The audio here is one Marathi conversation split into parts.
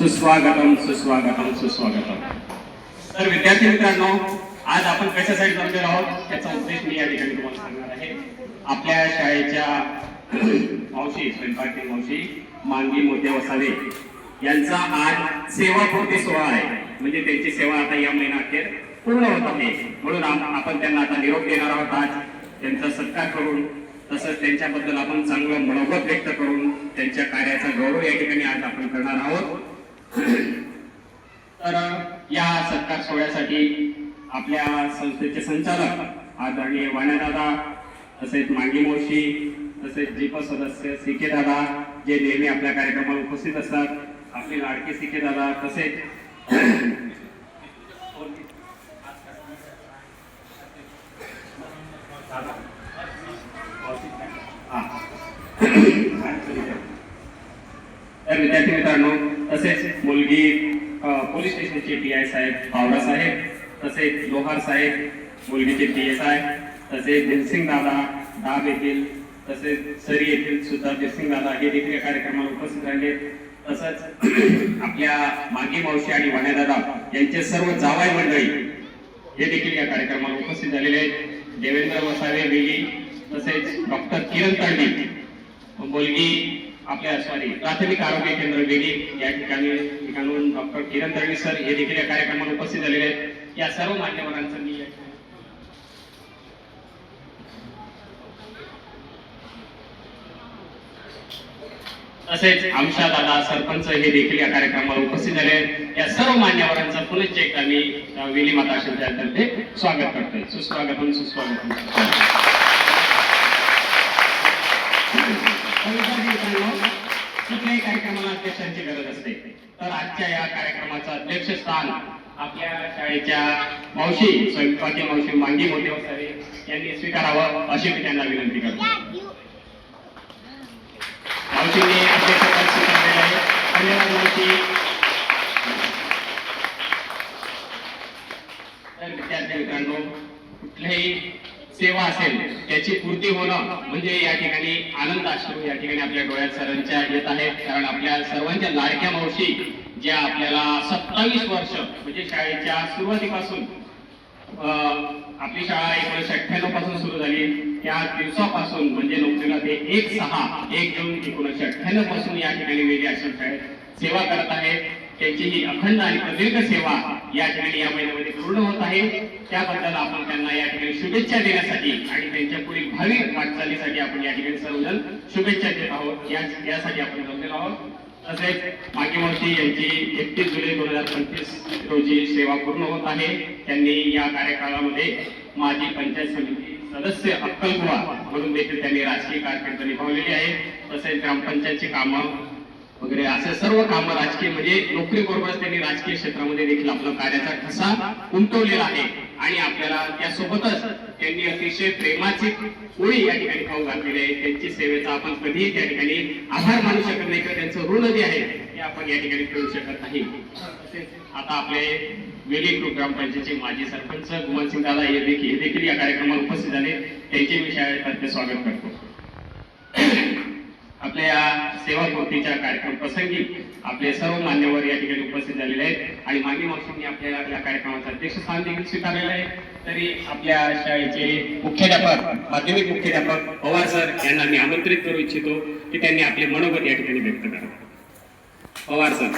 सुस्वागतम सुस्वागतम सुस्वागतम. तर विद्यार्थी मित्रांनो, आज आपण कशासाठी जमलेलो आहोत याचा उद्देश मी या ठिकाणी तुम्हाला सांगणार आहे. आपल्या शाळेच्या मावशी, स्वयंपाकी मावशी मांगी मोठे वसावे यांचा आज सेवापूर्ती सोहळा आहे. म्हणजे त्यांची सेवा आता या महिन्याअखेर पूर्ण होत आहे. म्हणून आपण त्यांना आता निरोप देणार आहोत. आज त्यांचा सत्कार करून तसंच त्यांच्याबद्दल आपण चांगलं मनोगत व्यक्त करून त्यांच्या कार्याचा गौरव या ठिकाणी आज आपण करणार आहोत. तर या सत्कार सोहळ्यासाठी आपल्या संस्थेचे संचालक आदरणीय वाण्यादादा, तसेच मांगी मावशी, तसेच जीप सदस्य सीके दादा जे नेहमी आपल्या कार्यक्रमाला उपस्थित असतात, आपले लाडके सीके दादा, तसेच तर विद्यार्थी मित्रांनो, तसेच मुलगी पोलीस स्टेशनचे PI साहेब पावरा साहेब, तसेच लोहार साहेब मुलगीचे PSI, तसेच दिलसिंग दादा डाब येथील, तसेच सरी येथील सुद्धा दिलसिंग दादा हे देखील या कार्यक्रमाला उपस्थित राहिले. तसंच आपल्या मांगी मावशी आणि वाण्यादादा यांचे सर्व जावाई मंडळी हे देखील या कार्यक्रमाला उपस्थित झालेले आहेत. देवेंद्र वसावे वेली, तसेच डॉक्टर किरण तांडी मुलगी आपल्या प्राथमिक आरोग्य केंद्र वेली या ठिकाणून डॉक्टर किरण तांडी सर हे देखील या कार्यक्रमाला उपस्थित झालेले आहेत. या सर्व मान्यवरांचं मी तसेच आमशा दादा सरपंच हे देखील या कार्यक्रमाला उपस्थित झाले आहेत. या सर्व मान्यवरांचं पुनश्च एकदा मी वेली माता आश्रमतर्फे स्वागत करतोय. सुस्वागतम सुस्वागतम. कुठल्याही कार्यक्रमाला अध्यक्षांची गरज असते, तर आजच्या या कार्यक्रमाचं अध्यक्षस्थान आपल्या शाळेच्या मावशी, स्वयंपाकी मावशी मांगी मोठे वसावे यांनी स्वीकारावं अशी मी त्यांना विनंती करतो. मावशींनी अध्यक्षपद स्वीकारलेलं आहे. धन्यवाद मावशी. तर विद्यार्थी मित्रांनो, कुठल्याही सेवा असेल त्याची पूर्ती होणं म्हणजे या ठिकाणी आनंद अश्रू या ठिकाणी आपल्या डोळ्यात सर्वांच्या येत आहेत. कारण आपल्या सर्वांच्या लाडक्या मावशी ज्या आपल्याला 27 वर्ष म्हणजे शाळेच्या सुरुवातीपासून आपली शाळा 1998 पासून सुरू झाली त्या दिवसापासून म्हणजे नोकरीला ते 1 जून 1998 पासून या ठिकाणी वेली आश्रम शाळेत सेवा करत आहेत. त्यांची ही अखंड आणि प्रदीर्घ सेवा या ठिकाणी या महिन्यामध्ये पूर्ण होत आहे. त्याबद्दल आपण त्यांना या ठिकाणी शुभेच्छा देण्यासाठी आणि त्यांच्या पुढील भावी वाटचालीसाठी आपण या ठिकाणी सर्वजण शुभेच्छा देत आहोत. यासाठी आपण जमलेलो आहोत. तसेच मांगी मावशी यांची 31 जुलै 2025 रोजी सेवा पूर्ण होत आहे. त्यांनी या कार्यकाळामध्ये माजी पंचायत समिती सदस्य अक्कलकुवा म्हणून देखील त्यांनी राजकीय कारकीर्द निभावलेली आहे. तसेच ग्रामपंचायतची कामं वगैरे असे सर्व कामं राजकीय म्हणजे नोकरी बरोबरच त्यांनी राजकीय क्षेत्रामध्ये देखील आपला कार्याचा ठसा उमटवलेला आहे. आणि आपल्याला त्यासोबतच त्यांनी अतिशय प्रेमाची ओळी या ठिकाणी खाऊ घातलेली आहे. त्यांची सेवेचा आपण कधीही त्या ठिकाणी आभार मानू शकत नाही किंवा त्यांचं ऋण जे आहे ते आपण या ठिकाणी फेडू शकत नाही. तसेच आता आपले वेली ग्रामपंचायतचे माजी सरपंच गुमानसिंग दादा हे देखील या कार्यक्रमाला उपस्थित झाले. त्यांचे मी शाळेतर्फे स्वागत करतो. आपल्या या सेवापूर्तीच्या कार्यक्रम प्रसंगी आपले सर्व मान्यवर या ठिकाणी उपस्थित झालेले आहेत आणि मांगी मावशींनी आपल्याला या कार्यक्रमाचं अध्यक्षस्थान देखील स्वीकारलेलं आहे. तरी आपल्या शाळेचे मुख्याध्यापक, माध्यमिक मुख्याध्यापक पवार सर यांना मी आमंत्रित करू इच्छितो की त्यांनी आपले मनोगत या ठिकाणी व्यक्त करावे. पवार सर.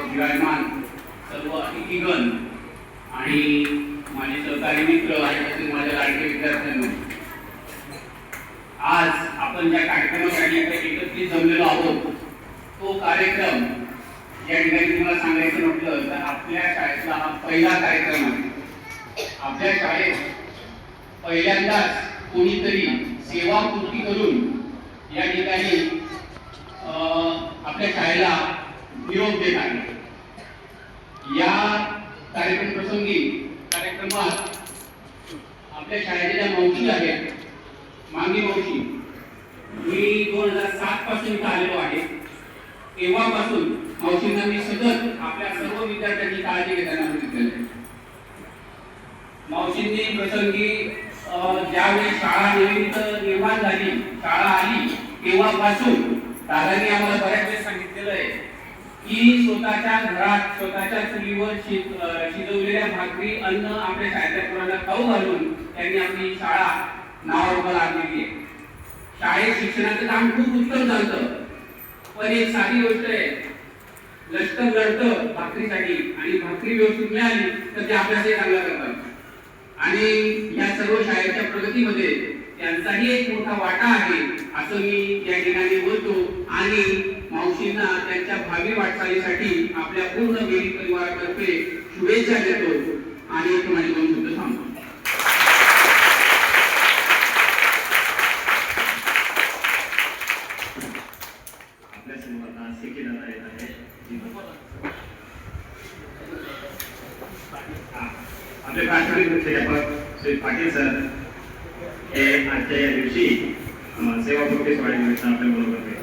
विराजमान सर्व अतिथीगण आणि माझे सहकारी मित्र आणि माझ्या लाडके विद्यार्थ्यांना, आज आपण ज्या कार्यक्रमासाठी एकत्रित जमलेलो आहोत तो कार्यक्रम या ठिकाणी तुम्हाला सांगायचं म्हटलं तर आपल्या शाळेतला हा पहिला कार्यक्रम आहे. आपल्या शाळेत पहिल्यांदाच कोणीतरी सेवापूर्ती करून या ठिकाणी आपल्या शाळेला निरोप देत आहे. या कार्यक्रम प्रसंगी कार्यक्रमात आपल्या शाळेच्या ज्या मावशी आहेत, मांगी मावशी 2007 पासून इथं आलेलो आहे. तेव्हापासून मावशींना मी सतत आपल्या सर्व विद्यार्थ्यांची काळजी घेताना बघितलेलं आहे. मावशींनी प्रसंगी ज्यावेळी शाळा निर्माण झाली, शाळा आली, तेव्हापासून दादांनी आम्हाला बऱ्याच वेळेस सांगितलेलं आहे की स्वतःच्या घरात स्वतःच्या चुलीवर शिजवलेल्या भाकरी अन्न आपल्या शाळेतल्या मुलांना खाऊ घालून त्यांनी आपली शाळा नावारूपास आणलेली आहे. शाळेत शिक्षणाचं काम खूप उत्तम झालं, पण एक साधी गोष्ट आहे, लष्कर लढतं भाकरीसाठी आणि भाकरी व्यवस्थित मिळाली तर ते आपल्यासाठी चांगलं करतात. आणि या सर्व शाळेच्या प्रगतीमध्ये त्यांचाही एक मोठा वाटा आहे असं मी या ठिकाणी बोलतो आणि मावशींना त्यांच्या भावी वाटचालीसाठी आपल्या पूर्ण बेली परिवारातर्फे शुभेच्छा देतो आणि तुम्हाला दोन शब्द सांगतो. आपल्या समोर आता सिकी दादा येत आहे. आपले प्राथमिक मुख्याध्यापक श्री पाटील सर हे आजच्या या दिवशी सेवापूर्ती सोहळ्यानिमित्त आपल्या बरोबर आहेत.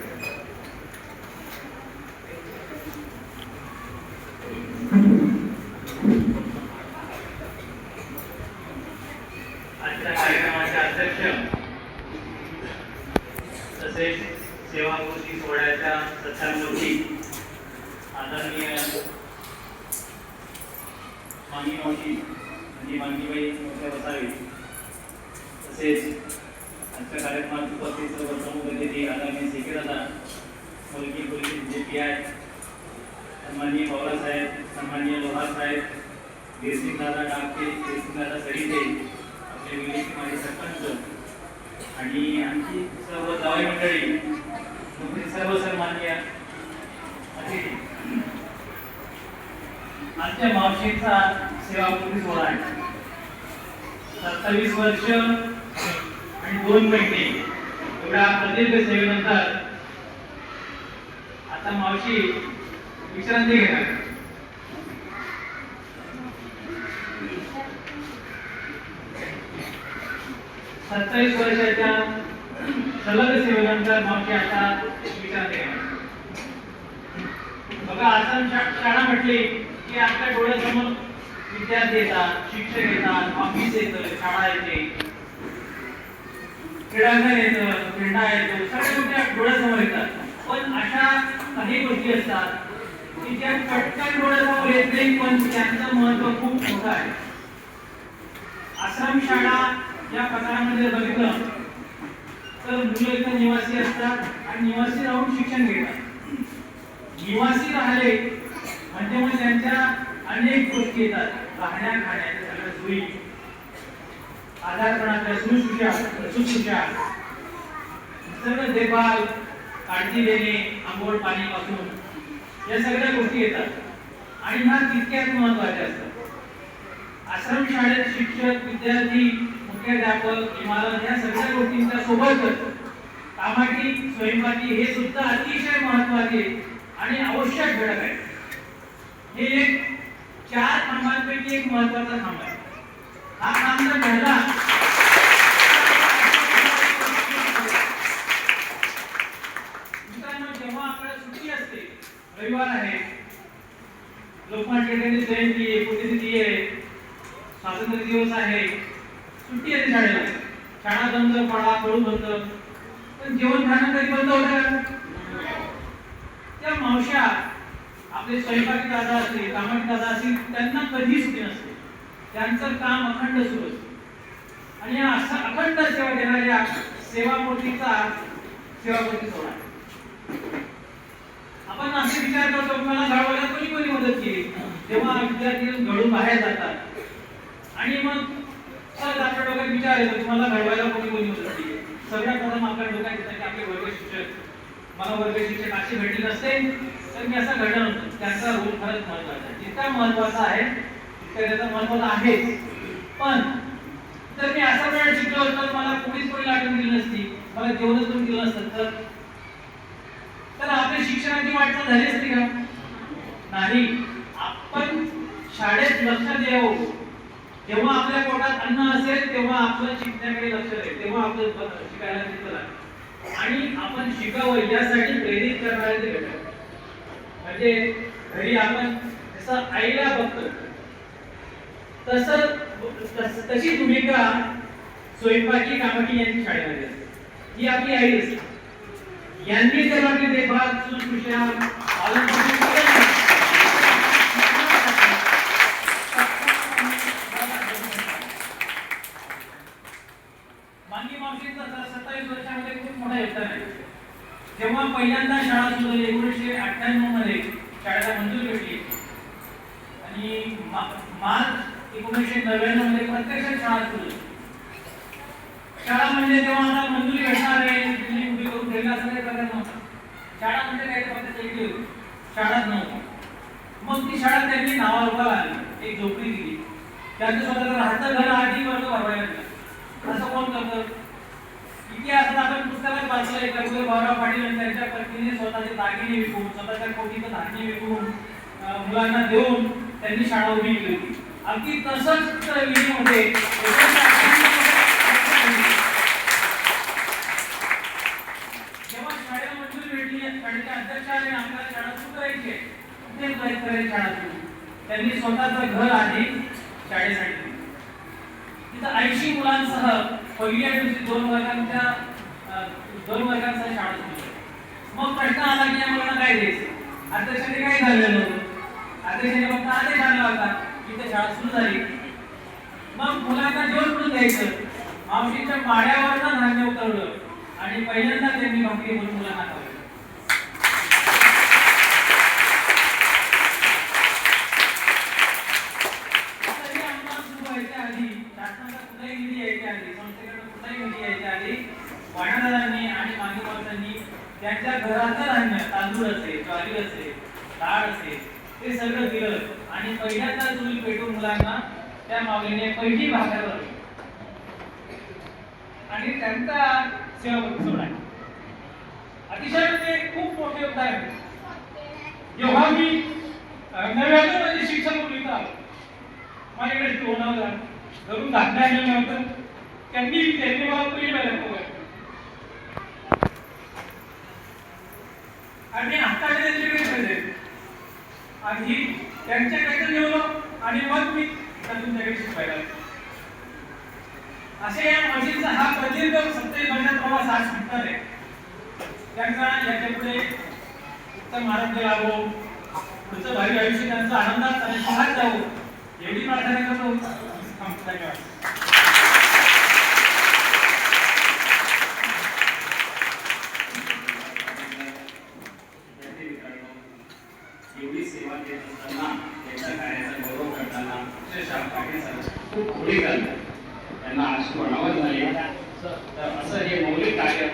आजच्या कार्यक्रमाचे अध्यक्ष तसेच सेवापूर्ती सोहळ्याच्या सत्कारमूर्ती आदरणीय माननीय माननीबाई मोठ्या बसावी, तसेच आजच्या कार्यक्रमात उपस्थित सर्व प्रमुख अतिथी आदरणीय सिके दादा, मुलगी पोलीस JPI, सन्माननीय पवार साहेब, सन्माननीय लोहार साहेब, वीरसिंग दादा डाकते, वीरसिंग दादा सडीते, आपले विलेची माजी सरपंच आणि आणखी सर्व जावई मंडळी, सर्व सन्माननीय अतिथी. आजच्या मावशींचा सेवापूर्ती सोहळा आहे. 27 वर्ष आणि 2 महिने एवढ्या प्रदीर्घ सेवेनंतर आता मावशी विश्रांती घेणार. सत्तावीस वर्षाच्या सलग सेवेनंतर मावशी आता विश्रांती घेणार. बघा, आसाम शाळा म्हटली की आपल्या डोळ्यासमोर विद्यार्थी येतात, शिक्षक येतात, ऑफिस येतं, शाळा येते, क्रीडांगण येतं, क्रीडा येतो, सगळ्या गोष्टी डोळ्यासमोर येतात. पण अशा काही गोष्टी असतात की ज्या पटकन डोळ्यासमोर येत नाही, पण त्यांचं महत्व खूप मोठं आहे. आश्रम शाळा या प्रकारामध्ये बघितलं तर मुलं इथं निवासी असतात आणि निवासी राहून शिक्षण घेतात. निवासी राहिले म्हणजे मग त्यांच्या अनेक गोष्टी येतात, राहण्या खाण्याच्या सगळ्या सोयी, आजारपणाच्या सुश्रुषा, सर्व देखभाल, काळजी घेणे, आंघोळ पाणीपासून या सगळ्या गोष्टी येतात आणि ह्या तितक्याच महत्वाच्या असतात. आश्रम शाळेत शिक्षक, विद्यार्थी, मुख्याध्यापक, इमारत या सगळ्या गोष्टींच्या सोबतच कामाची, स्वयंपाकी हे सुद्धा अतिशय महत्वाचे आणि आवश्यक घटक आहे. हे एक 4 खांबांपैकी एक महत्वाचा खांब आहे. हा खांब जर घडला मित्रांनो, जेव्हा आपल्याला सुट्टी असते, रविवार आहे, लोकमान्य टिळकांची जयंती आहे, पुण्यतिथी आहे, स्वातंत्र्य दिवस आहे, सुट्टी आहे शाळेला, शाळा बंद, पडा पडून बंद, पण जेवण खाणं कधी बंद होतं? त्या मावश्या आपले स्वयंपाकी दादा असतील, कामाची दादा असतील, त्यांना कधी सुट्टी नसते. त्यांचं काम अखंड सुरू असतं आणि असा अखंड सेवा देणाऱ्या सेवापूर्तीचा सेवापूर्ती सोहळा. आपण असे विचार करतो की मला घडवायला कोणी कोणी मदत केली, तेव्हा विद्यार्थी घडून बाहेर जातात आणि मग सहज आपल्या डोक्यात विचार येतो की मला घडवायला कोणी कोणी मदत केली. सगळ्या प्रथम आपल्या डोक्यात येतं की आपले वर्ग शिक्षक, मला वर्ग शिक्षक अशी भेटली नसते तर मी असं घडलं नव्हतं. त्यांचा रोल खरंच महत्वाचा आहे, जितका महत्वाचा आहे तितका त्याचा महत्वाचा आहे. पण जर मी असा वेळ शिकलो तर मला कोणीच कोणी आठवण दिली नसती, मला जेवणच कोणी दिलं नसतं तर आपल्या शिक्षणाची वाटचाल झाली असती का? नाही. आपण शाळेत लक्ष द्यावं, जेव्हा आपल्या पोटात अन्न असेल तेव्हा आपलं शिकण्याकडे लक्ष राहील, तेव्हा आपलं शिकायला तिथं लागेल आणि आपण शिकावं यासाठी प्रेरित करणारे ते घटक. म्हणजे घरी आपण जसं आईला बघतो तशी भूमिका स्वयंपाकी कामाची यांची शाळेमध्ये असते. ही आपली आई असते. यांनी जर आपली देखभाल सुश्रुषा पालनपोषण केलं नाही, मानवी मावशींचा 27 वर्षामध्ये खूप मोठा योगदान आहे. जेव्हा पहिल्यांदा शाळा सुरू झाली 1998 मध्ये शाळेला मंजुरी भेटली आणि मार्च 1999 मध्ये प्रत्यक्ष शाळा सुरू झाली. शाळा म्हणजे तेव्हा आता मंजुरी भेटणार आहे तुम्ही उभी करून ठेवला असं काही प्रकार नव्हता. शाळा म्हणजे काय फक्त चेकली होती, शाळाच नव्हती. मग ती शाळा त्यांनी नावारूपाला आणली, एक झोपडी दिली, त्यांचं स्वतःचं राहतं घर आधी वर्ग भरवायला दिला. असं कोण करतं? इतिहासात आपण पुस्तकात वाचलंय कर्पूर भाऊराव पाटील आणि त्यांच्या पत्नीने स्वतःचे दागिने विकून स्वतःच्या कोटीचं धान्य विकून मुलांना देऊन त्यांनी शाळा उभी केली होती. अगदी तसंच विधीमध्ये जेव्हा शाळेला मंजुरी भेटली, शाळेच्या अध्यक्षाने आपल्याला शाळा सुरू करायची आहे, कुठे करायची शाळा सुरू, त्यांनी स्वतःचं घर आधी शाळेसाठी तिथं 80 मुलांसह पहिल्या दिवशी 2 वर्गांचा शाळा सुरू. मग प्रश्न आला की या मुलांना काय द्यायचं? अध्यक्षाने काय झालेलं नव्हतं. अध्यक्षाने फक्त आदेश आणला होता की इथे शाळा सुरू झाली. मग मुलांना जेवण म्हणून द्यायचं. मावशीच्या माड्यावरनं धान्य उतरवलं आणि पहिल्यांदा त्यांनी भाकरी म्हणून मुलांना खावलं. वाणादारांनी आणि मागीवाल्यांनी त्यांच्या घराचं धान्य तांदूळ असेल, ज्वारी असेल, डाळ असेल ते सगळं दिलं आणि पहिल्यांदा चूल पेटून मुलांना त्या माऊलीने पहिली भाकर लावली आणि त्यांचा सेवा सोडा. अतिशय म्हणजे खूप मोठे योगदान आहे. जेव्हा मी नव्यानं म्हणजे शिक्षण मुलीचं आलो, माझ्याकडे टोनावला घरून धान्य आणलेलं नव्हतं, त्यांनी मला पहिली बाहेर आणि आता त्यांच्याकडे आधी त्यांच्याकडे जेवलो आणि मग मी तुमच्याकडे शिकवायला. असे या मशीनचा हा प्रदीर्घ 27 महिन्याचा प्रवास आज सुटणार आहे. त्यांना याच्या पुढे उत्तम आरोग्य लाभो, पुढचं भावी आयुष्य त्यांचं आनंदात आणि सुखात जावो एवढी प्रार्थना करतो. धन्यवाद. एवढी सेवा देत असताना त्यांच्या कार्याचा गौरव करताना अक्षरशः पाटील सर खूप खोडी घालतात, त्यांना अश्रू अनावर झाले. तर असं हे मौलिक कार्य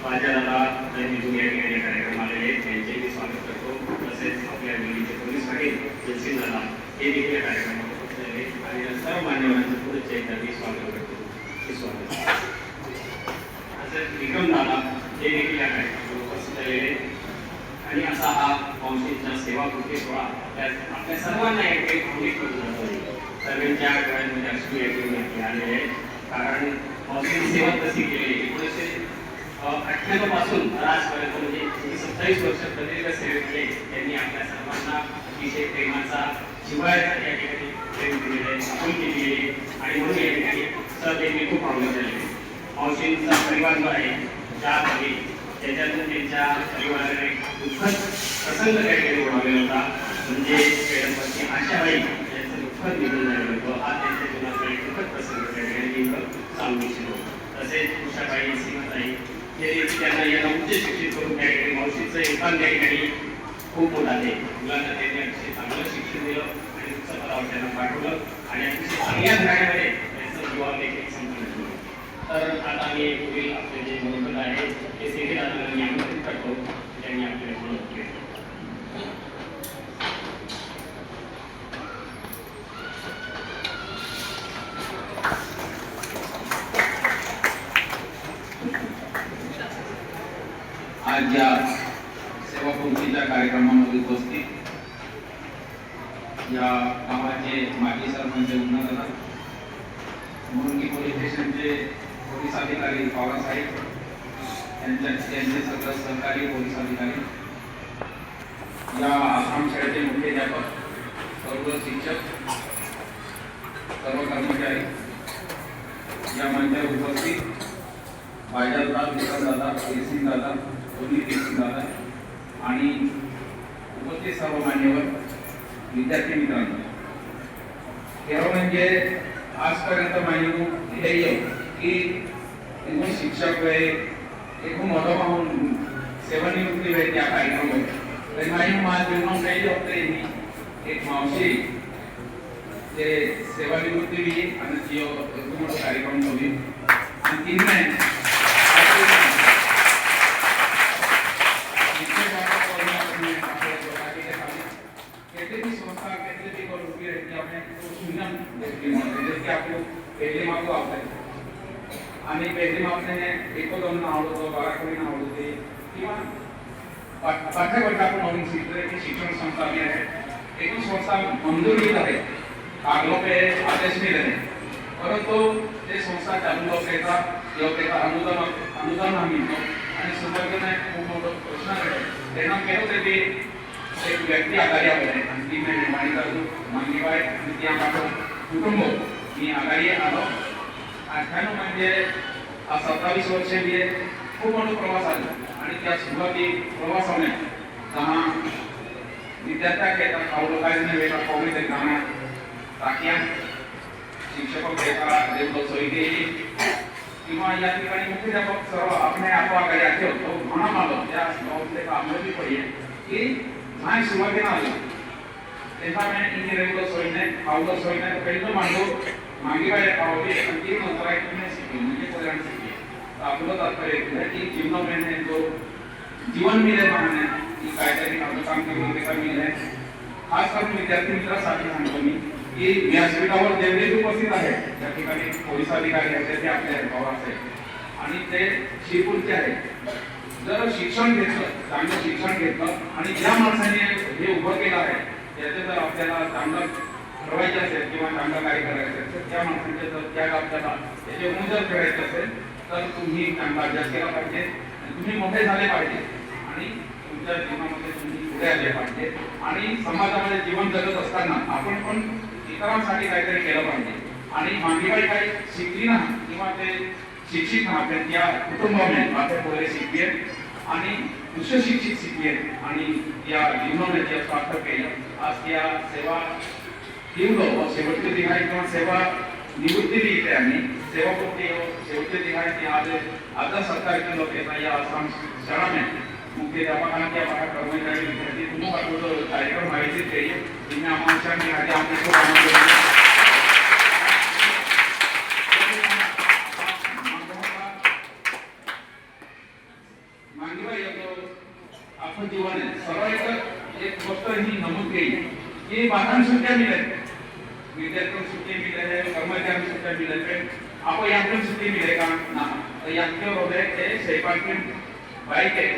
माझ्या दादा निधून या ठिकाणी कार्यक्रम आलेले त्यांचे मी स्वागत करतो. तसेच आपल्या दिल्लीचे पोलीस पाटील जयसिंग दादा हे देखील कार्यक्रमात उपस्थित झाले आणि सर्व मान्यवरांचं पुढे एकदा मी स्वागत करतो. हे स्वागत तसेच विक्रम दादा हे देखील या कार्यक्रमात उपस्थित झालेले आणि असा हा मावशींचा सेवाकृती सोहळा आपल्या सर्वांना एक भावनिक करून जातो. सर्वांच्या डोळ्यांमध्ये अश्रू येऊन आलेले कारण मावशींची सेवा कशी केली 1998 पासून आजपर्यंत म्हणजे 27 वर्ष प्रदीर्घ सेवेमध्ये त्यांनी आपल्या सर्वांना अतिशय प्रेमाचा जिव्हाळ्याचा या ठिकाणी प्रेम दिलेले आहे, आपुलकी दिलेली आणि म्हणून या ठिकाणी सहदेवी खूप आवडत झालेले. मावशींचा परिवार जो आहे ज्या भावी त्याच्यातून त्यांच्या परिवाराने दुःखद प्रसंग त्या ठिकाणी ओढवलेला होता. म्हणजे पेडंबरची आशाबाई यांचं दुःखद निधन झालेलं होतं. हा त्यांच्या जीवनाचा एक दुःखद प्रसंग त्या ठिकाणी सांगू इच्छितो. तसेच उषाबाई सीमाताई हे त्यांना यांना उच्च शिक्षित करून त्या ठिकाणी मावशीचं योगदान त्या ठिकाणी खूप मोठं आहे. मुलांना त्यांनी अतिशय चांगलं शिक्षण दिलं आणि उच्च पदावर त्यांना पाठवलं आणि अतिशय चांगल्या घराण्यामध्ये त्यांचं जीवन देखील संपन्न केलं. तर आता आम्ही पुढील आपले जे मनोगत आहे ते सेवेदारांना मी आमंत्रित करतो. त्यांनी आज या सेवापूर्तीच्या कार्यक्रमामध्ये उपस्थित या गावाचे माजी सरपंच उन्नतदादा, मुरंगी पोलीस स्टेशनचे पोलीस अधिकारी पवार साहेब, त्यांचे सगळं सहकारी पोलीस अधिकारी, या आसाम शाळेचे मुख्याध्यापक, सर्व शिक्षक, सर्व कर्मचारी, या मंचावर उपस्थित बायदादा, विक्रमदादा, दादा, दादा आणि उपस्थित सर्व मान्यवर विद्यार्थी मित्रांनो, खरं म्हणजे आजपर्यंत माझे ध्येय की एकूण शिक्षक वे एकूण मोठं पाहून सेवानिवृत्ती वेळ त्या कार्यक्रमात तर माझी माझ जीवनात काही होते एक मावशी ते सेवानिवृत्ती बी आणि ती मोठा कार्यक्रम होईल आणि तिने आणि पहिले आपल्याने एक दोन आवडतो, 12 कोणी आवडते किंवा पाठ्यवर्ग आपण नवीन शिकतोय की शिक्षण संस्था भी आहे, एकूण संस्था मंजूर केली आहे, कागलों पे आदेश मिले हैं, परंतु ते संस्था चालू लोकांचा योग्यता अनुदान आम्ही मिळतो आणि सुरुवातीला खूप मोठं प्रश्न आहे त्यांना केलं तरी एक व्यक्ती आघाडी आहे आणि ती मी निर्माण करतो मांगीबाई आणि त्या माझं कुटुंब मी आघाडी आलो 98 म्हणजे 27 वर्षे मी खूप मोठा प्रवास आला आणि त्या सुरुवाती प्रवासाने जहाँ विद्यार्थ्या घेता खाऊ लोकांनी वेगळा पाहून ते गाणं टाक्या शिक्षक घेता देवलो सोयी केली किंवा या ठिकाणी मुख्याध्यापक सर्व आपण आघाडी आले होतो म्हणून आलो त्या गावातले कामं बी पडले की नाही सुरुवातीला आलो तेव्हा मी इंजिनिअरिंगला सोयीने खाऊला सोयीने पहिलं मांडू मागे काय आवडली आणि ती नंतर तुम्ही शिकली म्हणजे कल्याण शिकली तर आपलं तात्पर्य आहे की जीवनामध्ये जो जीवन मिळेल पाहणे की काहीतरी आपलं काम केलं ते मिळेल खास करून विद्यार्थी मित्रांसाठी सांगतो मी की व्यासपीठावर जेवढे उपस्थित आहेत त्या ठिकाणी पोलीस अधिकारी आहेत ते आपले पवार साहेब आणि ते शिरपूरचे आहेत जर शिक्षण घेतलं चांगलं शिक्षण घेतलं आणि ज्या माणसाने हे उभं केलं आहे त्याचे जर आपल्याला चांगलं ठरवायचे असेल किंवा चांगलं कार्य करायचं असेल त्या माणसांचे जर त्या आपल्याला त्याचे गुण जर करायचे असेल तर तुम्ही चांगला अभ्यास केला पाहिजे आणि तुम्ही मोठे झाले पाहिजे आणि तुमच्या जीवनामध्ये तुम्ही पुढे आले पाहिजे आणि समाजामध्ये जीवन जगत असताना आपण पण इतरांसाठी काहीतरी केलं पाहिजे आणि मागीबाई काही शिकली ना किंवा ते शिक्षित ना त्या कुटुंबाने आपल्या पुढे शिकले आणि उच्च शिक्षित शिकले आणि या जीवनाने जे सार्थक केलं आज त्या सेवा निवडलो शेवटचे दिहाई किंवा सेवा निवृत्ती लिहिते आणि सेवापूर्ती शेवटचे दिहाई ती आज आता सरकारचे लोक येतात या आसाम शाळाने मुख्याध्यापकांना त्या पाठा कर्मचारी विद्यार्थी तुम्ही पाठवतो कार्यक्रम माहिती चाहिए जिनमें आमंत्रण के आगे आपने खूप आनंद आपण जीवन सर्व एक गोष्ट ही नमूद केली की बाहेर सुट्ट्या मिळत विद्यार्थ्यांना सुट्टी मिळते कर्मचाऱ्यांना सुट्ट्या मिळते आपण यांना सुट्टी मिळेल का ना यांचे होते ते स्वयंपाकी बाईक आहे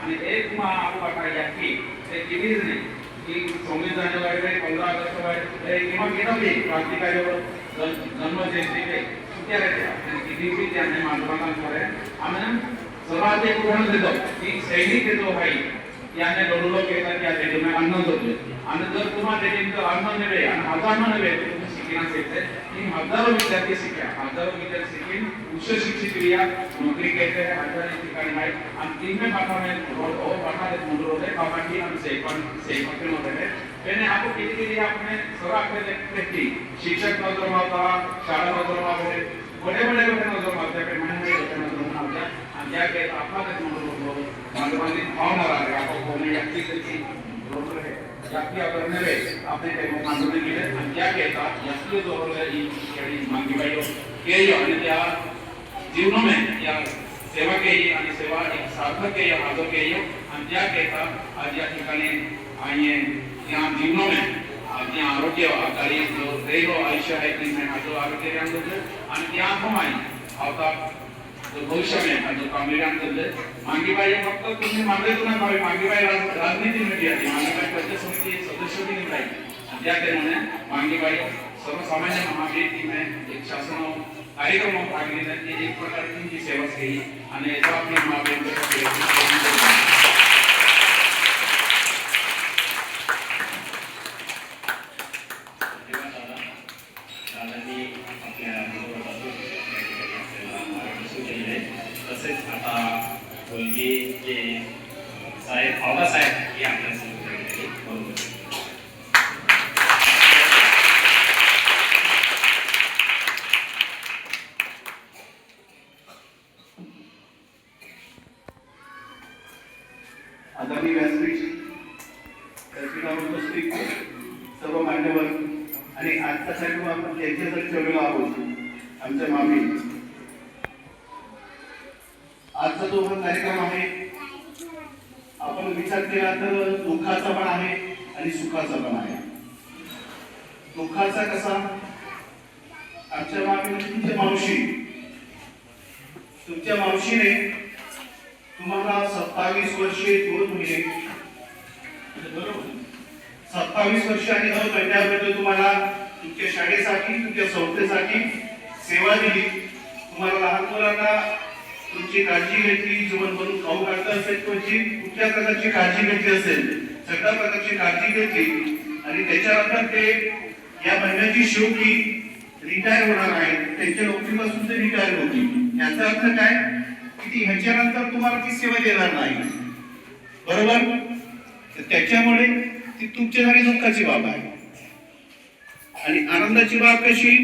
आणि एक आपण याकी ते कितीच नाही की 26 जानेवारी 15 ऑगस्ट किंवा केव्हा क्रांतिकारीवर जन्म जयंती सुट्ट्या रहत्या किती त्यांनी मानवांकडे आम्ही सर्वात एक उदाहरण देतो की सैनिक जो भाई याने लढलो केला त्या देशाने अन्न देतोय आणि जर तुम्हाला देशांचं अन्न नव्हे आणि हजार नव्हे तुम्ही शिकणार शिकते की हजारो विद्यार्थी शिकल्या हजारो विद्यार्थी शिकून उच्च शिक्षित क्रिया नोकरी करते हजारो ठिकाणी आहेत आणि तीन पाठाने पाठाने म्हणून होते कामाची आणि सेवक होते त्याने आपण किती आपण सर्व आपले व्यक्ती शिक्षक नजर मारता शाळा नजर मारते बडे बडे नजर मारते म्हणजे नजर मारते आणि त्या के आपला म्हणून मानवाने भावना रहा आपको होने याची त्याची बरोबर आहे याकी अगर नव्हे आपने ते मानवने केले आणि त्या कहता याची बरोबर ही यानी मांगीबाई केली आणि त्या जीवनामध्ये या सेवा केली आणि सेवा एक सार्थक केली हाजर केली आणि त्या कहता आज या ठिकाणी आइए या जीवनामध्ये आज या आरोग्य आधारित जो रेलो आयुष्य आहे ती हाजर आरोग्य आणि त्या हमारी आता जो भविष्य आहे जो कामगिरी करतोय मागीबाई फक्त तुम्ही मागेतून नका मागीबाई राजनीतीमध्ये आली मागीबाई पंचायत समिती सदस्य भी नहीं रही त्या कारणाने मागीबाई सर्वसामान्य महाभेटी में एक शासन कार्यक्रम में भाग लेना की एक प्रकार की सेवा केली आणि याचा आपली महाभेटी तसेच आता मुलगी जे साहेब भावना साहेब हे आपल्या समोर बरोबर आदरणीय व्यासपीठ व्यासपीठावर उपस्थित सर्व मान्यवर आणि आजचा कार्यक्रम आपण त्यांच्यासाठी ठेवलेला आहोत आमच्या मामी आजचा जो कार्यक्रम आहे आपण विचार केला तर दुःखाचा पण आहे आणि सुखाचा पण आहे. दुःखाचा कसा आमच्या मामी म्हणजे तुमच्या मावशीने तुम्हाला 27 वर्षे 2 महिने बरोबर 27 वर्ष आणि 9 महिन्यापर्यंत तुम्हाला तुमच्या शाळेसाठी तुमच्या संस्थेसाठी सेवा दिली. तुम्हाला लहान मुलांना तुमची काळजी घेतली जेवण बनवून खाऊ घालता असेल तुमची कुठल्या प्रकारची काळजी घेतली असेल सगळ्या प्रकारची काळजी घेतली आणि त्याच्यानंतर ते या महिन्याची शेवटी रिटायर होणार आहे. त्यांच्या नोकरीपासून ते रिटायर होतील. याचा अर्थ काय की ती ह्याच्यानंतर तुम्हाला ती सेवा देणार नाही बरोबर. त्याच्यामुळे ती तुमच्यासाठी दुःखाची बाब आहे. आणि आनंदाची बाब कशी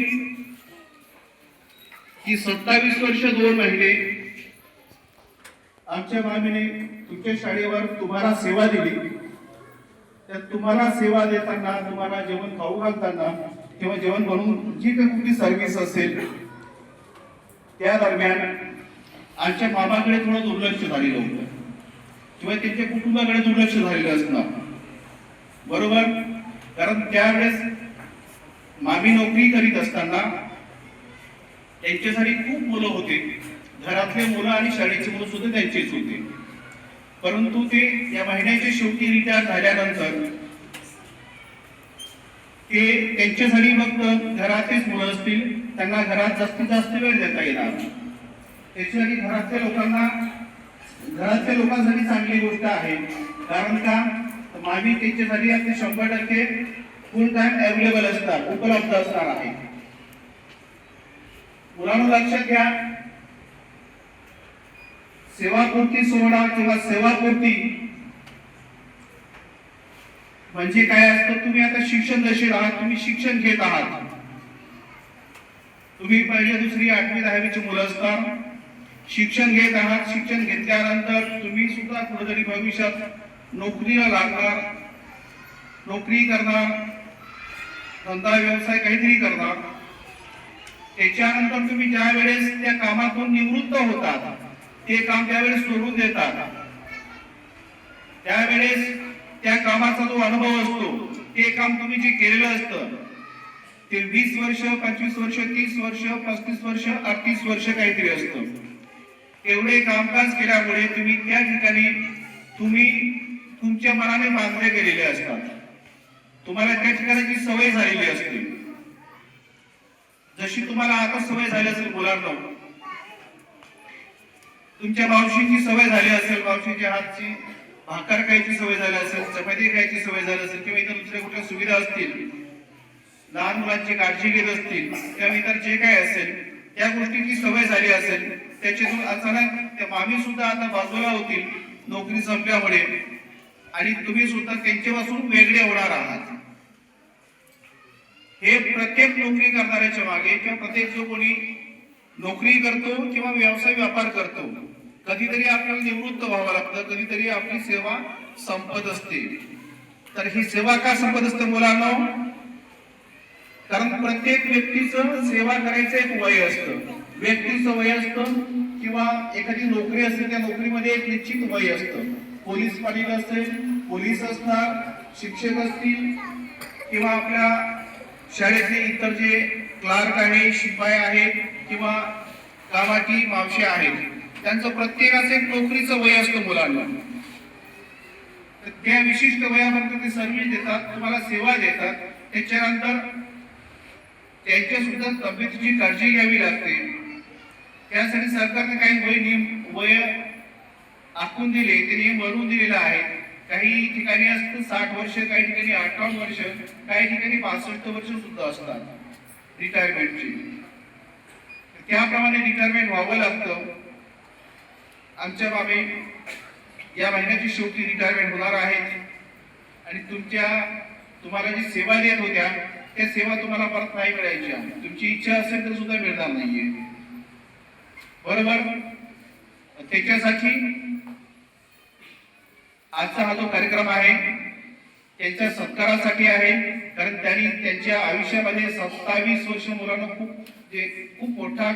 की 27 वर्ष 2 महिने आमच्या मामीने तुमच्या शाळेवर तुम्हाला सेवा दिली. तर तुम्हाला सेवा देताना तुम्हाला जेवण खाऊ घालताना किंवा जेवण बनवून जी काही कुठली सर्व्हिस असेल त्या दरम्यान आमच्या मामाकडे थोडं दुर्लक्ष झालेलं होतं किंवा त्यांच्या कुटुंबाकडे दुर्लक्ष झालेलं असणार बरोबर. कारण त्यावेळेस मामी नोकरी करीत असताना त्यांच्यासाठी खूप मुलं होते. घरातले मुलं आणि शाळेची मुलं सुद्धा त्यांचेच होते. परंतु ते या महिन्याच्या शेवटी रिटायर झाल्यानंतर ते त्यांच्यासाठी फक्त घरातलेच मुलं असतील त्यांना घरात जास्तीत जास्त वेळ देता येणार. त्याच्यासाठी घरातल्या लोकांसाठी चांगली गोष्ट आहे. कारण का मामी त्यांच्यासाठी आपले 100% फुल टाइम अवेलेबल असतात उपलब्ध असणार आहे. मुलांना लक्षात घ्या सेवापूर्ती सोहळा किंवा सेवापूर्ती म्हणजे काय असतं. तुम्ही आता शिक्षण दशेत आहात तुम्ही शिक्षण घेत आहात. तुम्ही पहिली दुसरी 8वी 10वीची मुलं असतात शिक्षण घेत आहात. शिक्षण घेतल्यानंतर तुम्ही सुद्धा कुठेतरी भविष्यात नोकरीला लागणार नोकरी करणार धंदा व्यवसाय काहीतरी करणार. त्याच्यानंतर तुम्ही ज्या वेळेस त्या कामातून निवृत्त होतात ते काम त्यावेळेस सोडून देतात. त्यावेळेस त्या कामाचा जो अनुभव असतो ते काम तुम्ही जे केलेलं असतं ते 20 वर्ष 25 वर्ष 30 वर्ष 35 वर्ष 38 वर्ष काहीतरी असतं. एवढे कामकाज केल्यामुळे तुम्ही त्या ठिकाणी तुमच्या मनाने बांधले गेलेले असतात. तुम्हाला त्या ठिकाणाची सवय झालेली असते. जशी तुम्हाला आता सवय झाली असेल मुलांना तुमच्या मावशीची सवय झाली असेल मावशीच्या हातची भाकर खायची सवय झाली असेल चपाती खायची सवय झाली असेल किंवा इतर दुसऱ्या कुठल्या सुविधा असतील लहान मुलांची काळजी घेत असतील किंवा इतर जे काय असेल त्या गोष्टीची सवय झाली असेल. त्याच्यातून अचानक त्या मामी सुद्धा आता बाजूला होतील नोकरी संपल्यामुळे आणि तुम्ही सुद्धा त्यांच्यापासून वेगळे होणार आहात. हे प्रत्येक नोकरी करणाऱ्याच्या मागे किंवा प्रत्येक जो कोणी नोकरी करतो किंवा व्यवसाय व्यापार करतो कधीतरी आपल्याला निवृत्त व्हावं लागतं कधीतरी आपली सेवा संपत असते. तर ही सेवा का संपत असते मुलांना कारण प्रत्येक व्यक्तीचं सेवा करायचं एक वय असतं. व्यक्तीचं वय असतं किंवा एखादी नोकरी असते त्या नोकरीमध्ये एक निश्चित वय असतं. पोलीस पाटील असेल पोलीस असणार शिक्षक असतील किंवा आपल्या शाळेतले इतर जे क्लार्क आहे शिपाई आहेत किंवा कामाची मावशी आहेत, त्यांचं प्रत्येकाचं एक नोकरीचं वय असतं मुलांना. तर त्या विशिष्ट वयापर्यंत ते सर्व्हिस देतात, तुम्हाला सेवा देतात. त्याच्यानंतर त्यांच्या सुद्धा तब्येतीची काळजी घ्यावी लागते. त्यासाठी सरकारने काही वय आखून दिले, ते नियम बनवून दिलेला आहे. काही ठिकाणी असतं 60 वर्ष, काही ठिकाणी 58 वर्ष, काही ठिकाणी 65 वर्ष सुद्धा असतात रिटायरमेंटची. त्याप्रमाणे रिटायरमेंट व्हावं लागतं. आमच्या बाबी या महिन्याची शेवटी रिटायरमेंट होणार आहे आणि तुम्हाला जी सेवा देत होत्या त्या सेवा तुम्हाला परत नाही मिळायच्या. तुमची इच्छा असेल तर सुद्धा मिळणार नाहीये, बरोबर. त्याच्यासाठी आजचा हा जो कार्यक्रम आहे त्यांच्या सत्कारासाठी आहे. कारण त्यांनी त्यांच्या आयुष्यामध्ये 27 वर्ष, मुलांना खूप मोठा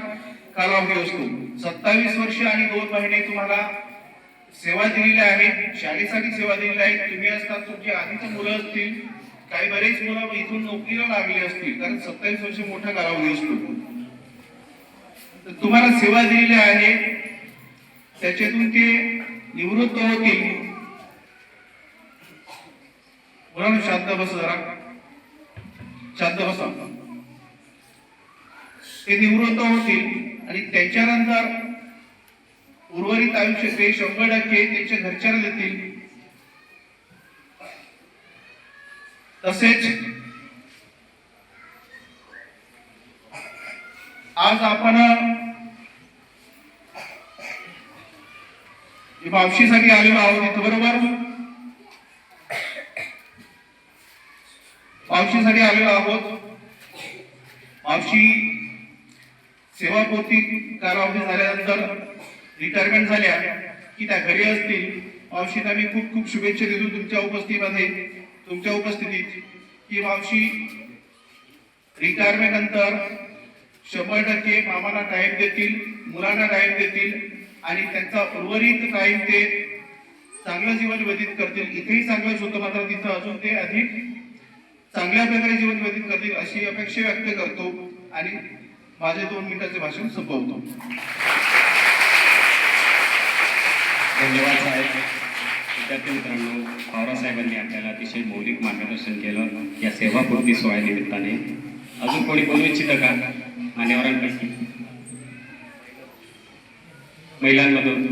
कालावधी असतो. 27 वर्ष आणि 2 महिने तुम्हाला सेवा दिलेली आहे, शाळेसाठी सेवा दिलेली आहे. तुम्ही असतात, तुमची आधीची मुलं असतील, काही बरेच मुलं इथून नोकरीला लागले असतील, कारण 27 वर्ष मोठा कालावधी असतो. तर तुम्हाला सेवा दिलेली आहे, त्याच्यातून ते निवृत्त होतील. मुलांना शांत बस, जरा शांत बसा. ते निवृत्त होतील आणि त्याच्यानंतर उर्वरित आयुष्य ते 100% त्यांच्या घरच्यांना देतील. तसेच आज आपण मावशीसाठी आलेलो आहोत इथं, बरोबर. मावशीसाठी आलेलो आहोत. मावशी सेवापूर्ती कालावधी झाल्यानंतर रिटायरमेंट झाल्या की त्या घरी असतील. मावशींना मी खूप खूप शुभेच्छा देतो तुमच्या उपस्थितीत की मावशी रिटायरमेंट नंतर 100% मामाला टाइम देतील, मुलांना टाइम देतील आणि त्यांचा उर्वरित टाइम ते चांगलं जीवन व्यतीत करतील. इथेही चांगलंच होतं, मात्र तिथं अजून ते अधिक चांगल्या प्रकारे जीवन व्यतीत करतील अशी अपेक्षा व्यक्त करतो आणि माझे 2 मिनिटाचे भाषण संपवतो. धन्यवाद साहेब. विद्यार्थी मित्रांनो, पवार साहेबांनी आपल्याला अतिशय मौलिक मार्गदर्शन केलं या सेवापूर्ती सोहळ्यानिमित्ताने. अजून कोणी बोलू इच्छितं का मान्यवरांपैकी? महिलांमधून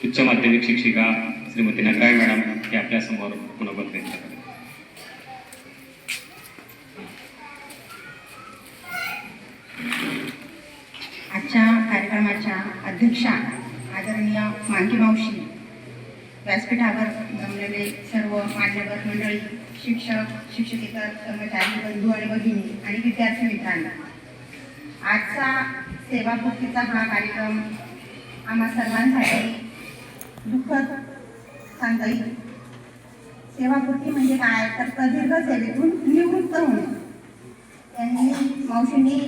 उच्च माध्यमिक शिक्षिका श्रीमती नगराय मॅडम हे आपल्या समोर पुन्हा बोलते. आजच्या कार्यक्रमाच्या अध्यक्षा आदरणीय मांगी मावशी, व्यासपीठावर जमलेले सर्व मान्यवर मंडळी, शिक्षक, शिक्षकेतर कर्मचारी, बंधू आणि भगिनी आणि विद्यार्थी मित्रांनो, आजचा सेवापूर्तीचा हा कार्यक्रम आम्हा सर्वांसाठी दुःखद सांगता येईल. सेवापूर्ती म्हणजे काय, तर प्रदीर्घ सेवेतून निवृत्त होणे. मावशींनी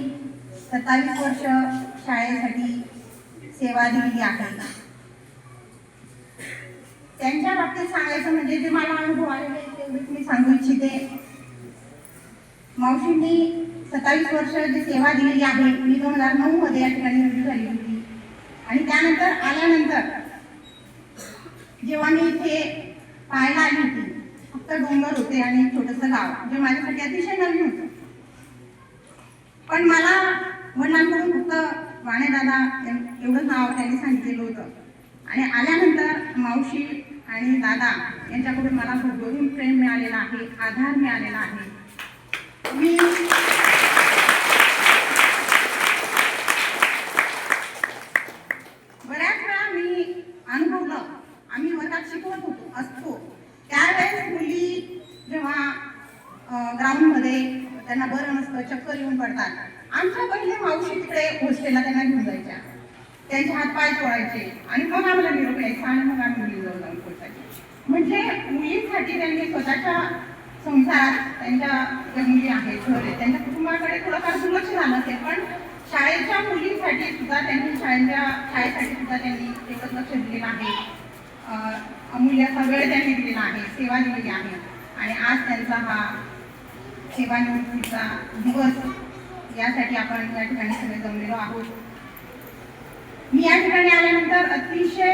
27 वर्ष शाळेसाठी सेवा दिलेली आहे. त्यांच्या बाबतीत सांगायचं म्हणजे जे मला अनुभव आलेले तेवढेच मी सांगू इच्छिते. मावशींनी 27 वर्ष जी सेवा दिलेली आहे, मी 2009 मध्ये या ठिकाणी रुजू झाली होती आणि त्यानंतर आल्यानंतर जेव्हा मी इथे पाहायला आली होती, फक्त डोंगर होते आणि छोटंसं गाव, जे माझ्यासाठी अतिशय नवीन होतं. पण मला वडिलांकडून फक्त वाणेदादा एवढं नाव त्यांनी सांगितलेलं होतं आणि आल्यानंतर मावशी आणि दादा यांच्याकडून मला भरभरून प्रेम मिळालेलं आहे, आधार मिळालेला आहे. मी बऱ्याच वेळा मी अनुभवलं, आम्ही वर्गात शिकवत असतो त्यावेळेस मुली जेव्हा ग्राउंडमध्ये त्यांना बरं नसतं, चक्कर येऊन पडतात, आमच्या पहिले मावशी तिकडे हॉस्टेलला त्यांना घेऊन जायच्या, त्यांचे हात पाय चोळायचे आणि मग आम्हाला निरोप यायचा आणि मग आम्ही मुलीजवळ जाऊन पोचायचे. म्हणजे मुलींसाठी त्यांनी स्वतःच्या संसारात त्यांच्या ज्या मुली आहेत, घर आहेत, त्यांच्या कुटुंबाकडे थोडंफार दुर्लक्ष झालं असेल, पण शाळेच्या मुलींसाठी सुद्धा त्यांनी शाळेसाठी सुद्धा त्यांनी तेवढंच लक्ष दिलेलं आहे. अमूल्य असा वेळ त्यांनी दिलेला आहे, सेवा दिलेली आहे आणि आज त्यांचा हा सेवानिवृत्तीचा दिवस यासाठी आपण या ठिकाणी सगळे जमलेलो आहोत. मी या ठिकाणी आल्यानंतर अतिशय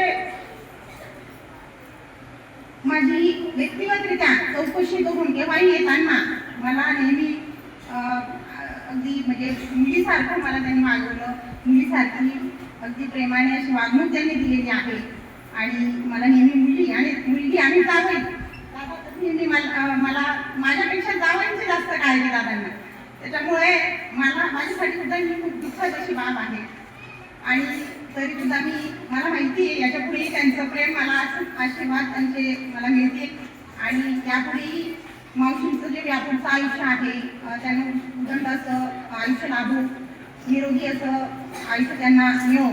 माझी व्यक्तिगतरित्या चौकशी करून केव्हाही येताना मला नेहमी अगदी म्हणजे मुलीसारखं मला त्यांनी वागवलं, मुलीसारखी अगदी प्रेमाने अशी वागणूक त्यांनी दिलेली आहे. आणि मला नेहमी मुलगी आणि जावई नेहमी मला माझ्यापेक्षा जावईंची जास्त काळजी दादांना. त्याच्यामुळे माझ्यासाठी सुद्धा ही खूप दुःखद अशी बाब आहे. आणि तरी सुद्धा मला माहिती आहे याच्या पुढेही त्यांचं प्रेम मला आशीर्वाद त्यांचे मला मिळतील. आणि यापुढेही मावशींचं जे व्यापूचं आयुष्य आहे त्यांना उदंड असं आयुष्य लाभो, निरोगी असं आयुष्य त्यांना मिळो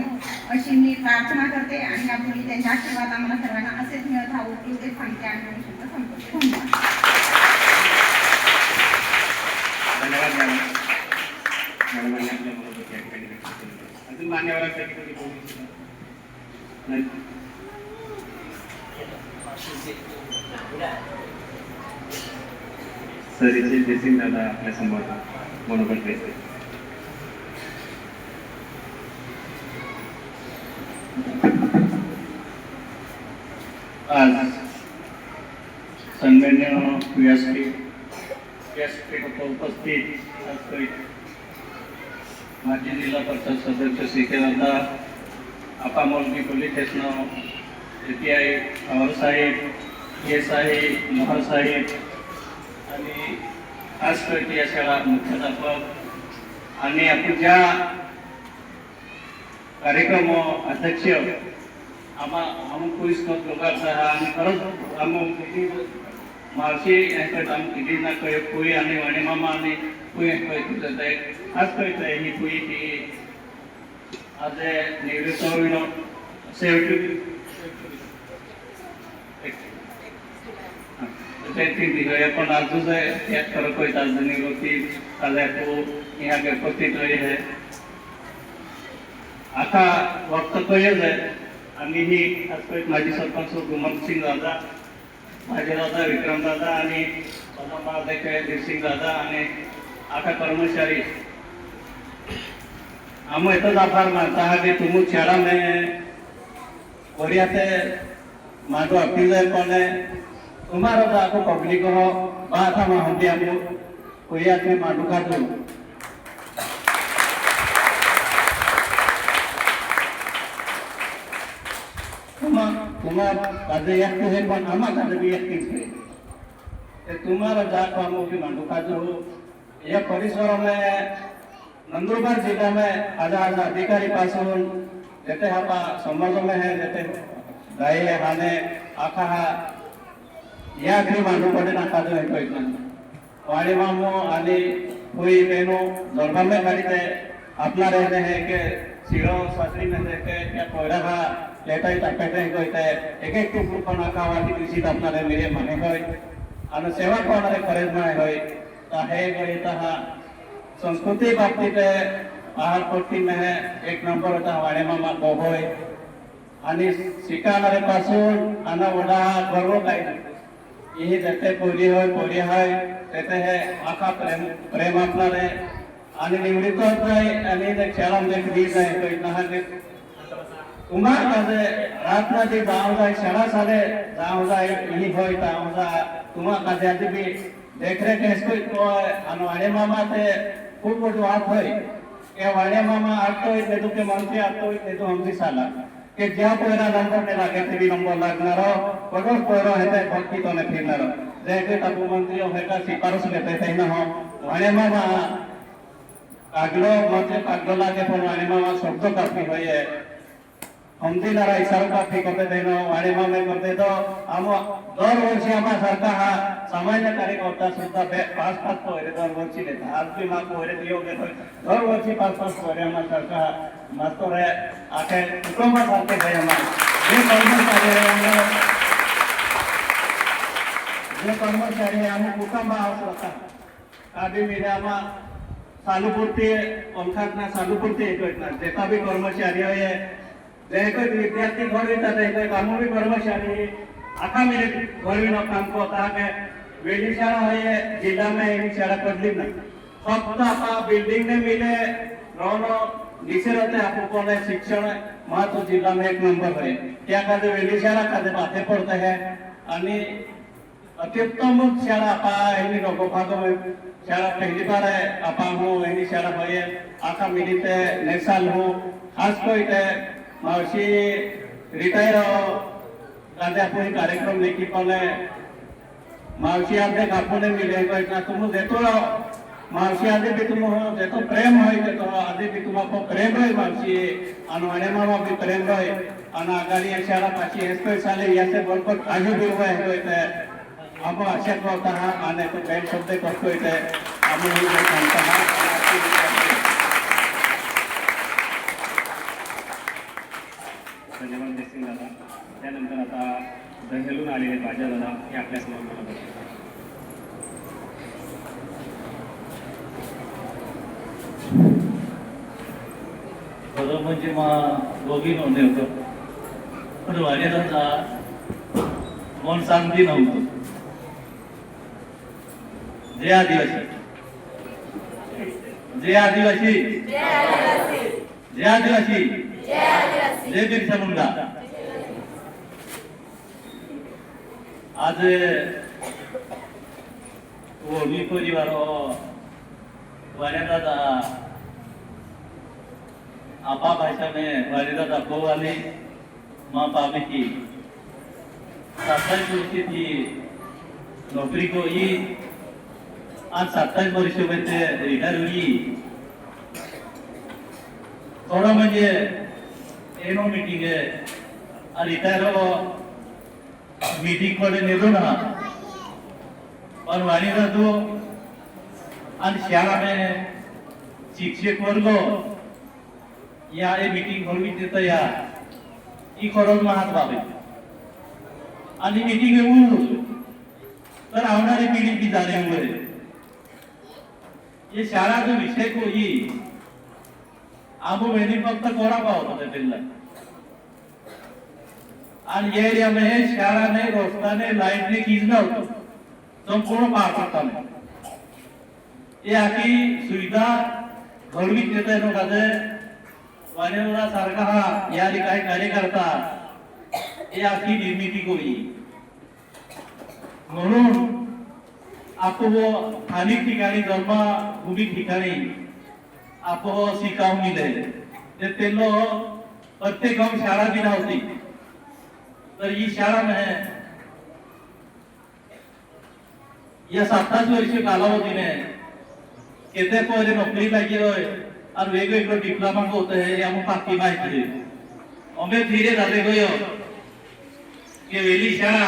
अशी मी प्रार्थना करते. आणि यापुढे त्यांचे आशीर्वाद आम्हाला सर्वांना असेच मिळत राहू एवढेच सांगते आणि मी संपते. धन्यवाद मॅडम. मॅडमांनी आपल्या बरोबर या ठिकाणी व्यक्त केलं. अजून मान्यवरांसाठी कोणी बोलू इच्छितं? नाही. सरीचे जयसिंग दादा आपल्या समोर मनोगत द्यायचे. आज सन्मान्य व्यासपीठ उपस्थित माजी जिल्हा परिषद सदस्य सीके दादा, अपामोलगी पोलीस स्टेशन, API पवार साहेब, साहेब, मोहर साहेब आणि खास करून या शाळा मुख्याध्यापक आणि आपण ज्या कार्यक्रम अध्यक्ष आम पोलीस लोकांचा हा आणि परत आम मावशी किती ना पोई आणि वाणे मामा आणि पोई खास करीत आहे ही पोई की आज निवृत्त शेवटी पण आज याद फरक होता आज निवृत्ती आज यहाँ के उपस्थित रही है आता वक्त कळेल आहे. आणि ही आज माजी सरपंच गुमत सिंग दादा, माझे दादा विक्रम दादा आणि सिंग दादा आणि आखा कर्मचारी हम इतना आभार मानता है कि तुम शाला में बढ़िया से माधो अपील है कौन है तुम्हारा तो आपको पब्लिक हो बात हम भी आपको कोई आदमी माधो का दो तुम्हारा है पण हमारा भी है तुम्हारा जात हम भी मांडू का जो यह परिसर में नंदुरबार जिला में आधा अधिकारी पासून जेते हा संबंध में है जेते गाय हाने आखा या अग्री मांडू पड़े ना का जो है इतना वाणी मामो आने कोई बहनों दरबार में गाड़ी थे अपना रहते हैं कि सीढ़ो सासरी में देखे क्या कोयरा का लेता ही ताकते हैं कोई थे एक टुकड़ को ना खावाती किसी अपना रहे मेरे माने कोई आणि सेवा करणारे करेजमा होय ताहे गई तहा संस्कृती बाबतीत आहार पट्टी में एक नंबर होता वाणे मामा बोहोय आणि शिकाणारे पासून आना वडा गर्व काय यही जते पोरी होय तेते है आखा प्रेम आपणारे आणि निवृत्त होत नाही आणि ते खेळा देख दी जाय तो इतना है तुम्हारा काजे रातना जी जाओ जाए शाळा साले जाओ जाए यही होय ताओ जा तुम्हारा काजे आज भी देख रहे के इसको तो अन वाणे मामा ते खूब बड़ी बात है के वाणे मामा आतो इतने तो के मंत्री आतो इतने तो हमसे साला के ज्या पोरा नंबर ने लागे ते नंबर लागनारो पडोस पोरो हेते भक्ति तो ने फिरनारो जे तापु मंत्री हेका सिफारिश लेते थे ना हो वाणे मामा कागलो मंत्री कागलो लागे पण वाणे मामा शब्द काफी होय हमदी नारा इशारा काफी करते देनो वाणे मामे करते तो हम दर वर्षी आम्हा सारखा हा सामान्य कार्यकर्ता सुद्धा 5-5 पोरे दर वर्षी लेता आज भी मां पोरे दियो के दर वर्षी 5-5 पोरे आम्हा सारखा मास्टर है आके कुटुंबा सारखे है आम्हा जे कर्मचारी है आम्ही कुटुंबा होता आधी मेरे आम्हा सालुपुरती ओळखातना सालुपुरती येतोय ना जेका भी कर्मचारी आहे जे कोई विद्यार्थी घर येतात ते काम भी कर्मचारी आखा मेरे घर भी काम को होता है वेली शाळा है जिला में एनी शाळा पडली ना फक्त आपा बिल्डिंग ने मिले रोनो नीचे रहते आपको कौन है शिक्षण महत्व जिला में 1 नंबर है क्या कहते वेली शाळा कहते बातें पड़ते हैं आणि अत्युत्तम शाळा आपा एनी लोगों भागो में शाळा पहली बार है आपा हो एनी शाळा होए आका मिलते नेसाल हो खास कोई ते मावशी रिटायर हो गांधे आपण कार्यक्रम लेखी पाले मावशी आदे कापुने मिले को इतना तुम देतो मावशी आदे भी तुम हो देतो प्रेम होय देतो आदे भी तुमको प्रेम होय मावशी आणि वाणे मामा भी प्रेम होय आणि आगाडी शाळा पाची हेस्को साले यासे बरोबर आजू भी होय होय ते हम आशा करता हा आणि तो बेन शब्द करतो इथे आम्ही हे सांगताना धन्यवाद देसिंग दादा त्यानंतर आता दहेलून आलेले बाजा दादा हे आपल्या समोर बोलत आहेत. खरं म्हणजे दोघी नव्हते होतं पण वाणीदाचा मन शांती नव्हतं. जय आदिवासी जय आदिवासी जय आदिवासी जय बिरसा मुंडा. आज ओढी परिवार वाण्यादादा आपा भाषा में वाण्यादादा को वाली माँ पापी की 27 वर्ष की नौकरी को ही आज 27 वर्ष में ते रिटायर हुई. थोड़ा म्हणजे एनो मीटिंग है रिटायर हो मीटिंग कडे नेलो ना और वाणीदा तो आणि शाळा में शिक्षक वर्ग या ए मीटिंग होवी देता या ई खरोच महात बाबे आणि मीटिंग येऊन तर आवणारी पिढी ती जाणीव वगैरे ये शाळा जो विषय को ही आबू वेदी फक्त कोरा पाव होता त्याला आणि ये एरिया में शाळा ने रस्ता ने लाइट ने खींचना होता संपूर्ण पार पडता नाही. ये आखी सुविधा घडवी देता येतो का वाणीदादा सारखा हा या काही कार्यकर्ता हे आखी निर्मिती कोई म्हणून आपण स्थानिक ठिकाणी जन्मभूमी ठिकाणी आपण शिकावून मिले ते तेलो प्रत्येक गाव शाळा भी नव्हती तर ही शाळा में या 27 वर्ष कालावधीने किती पहिले नोकरी लागी होय और वेगवेगळे डिप्लोमा को होते हैं या पाकी माहिती है हमें धीरे झाले गयो कि वेली शाळा